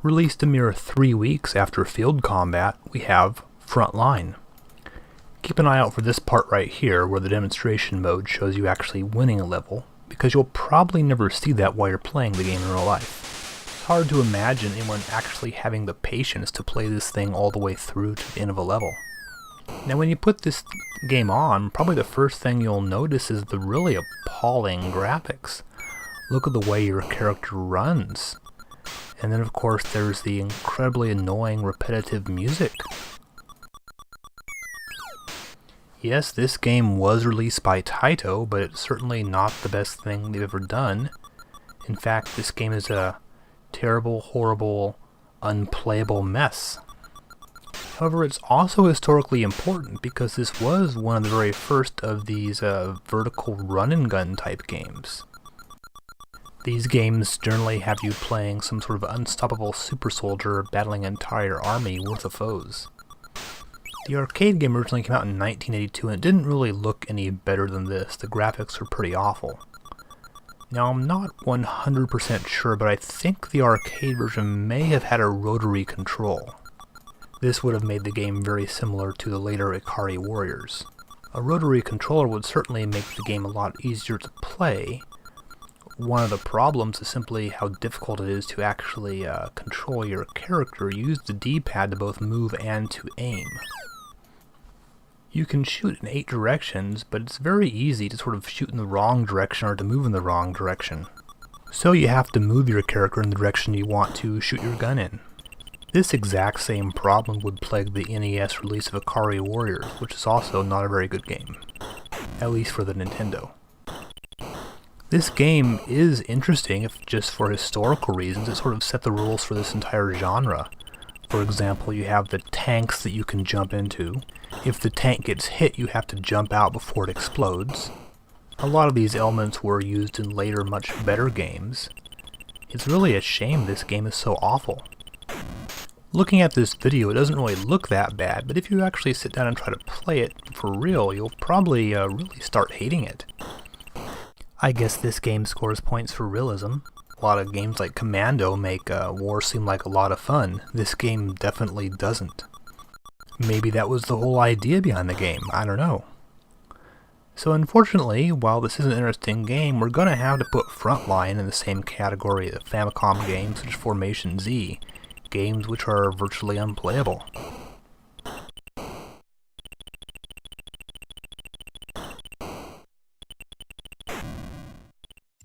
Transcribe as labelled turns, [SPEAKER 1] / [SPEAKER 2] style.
[SPEAKER 1] Released a mere 3 weeks after Field Combat, we have Frontline. Keep an eye out for this part right here where the demonstration mode shows you actually winning a level, because you'll probably never see that while you're playing the game in real life. It's hard to imagine anyone actually having the patience to play this thing all the way through to the end of a level. Now when you put this game on, probably the first thing you'll notice is the really appalling graphics. Look at the way your character runs. And then of course there's the incredibly annoying repetitive music. Yes, this game was released by Taito, but it's certainly not the best thing they've ever done. In fact, this game is a terrible, horrible, unplayable mess. However, it's also historically important because this was one of the very first of these vertical run-and-gun type games. These games generally have you playing some sort of unstoppable super soldier battling an entire army worth of foes. The arcade game originally came out in 1982 and it didn't really look any better than this. The graphics were pretty awful. Now I'm not 100% sure, but I think the arcade version may have had a rotary control. This would have made the game very similar to the later Ikari Warriors. A rotary controller would certainly make the game a lot easier to play. One of the problems is simply how difficult it is to actually control your character. Use the D-pad to both move and to aim. You can shoot in 8 directions, but it's very easy to sort of shoot in the wrong direction or to move in the wrong direction. So you have to move your character in the direction you want to shoot your gun in. This exact same problem would plague the NES release of Ikari Warriors, which is also not a very good game, at least for the Nintendo. This game is interesting if just for historical reasons. It sort of set the rules for this entire genre. For example, you have the tanks that you can jump into. If the tank gets hit, you have to jump out before it explodes. A lot of these elements were used in later, much better games. It's really a shame this game is so awful. Looking at this video, it doesn't really look that bad, but if you actually sit down and try to play it for real, you'll probably really start hating it. I guess this game scores points for realism. A lot of games like Commando make war seem like a lot of fun. This game definitely doesn't. Maybe that was the whole idea behind the game, I don't know. So unfortunately, while this is an interesting game, we're going to have to put Frontline in the same category as Famicom games such as Formation Z, games which are virtually unplayable.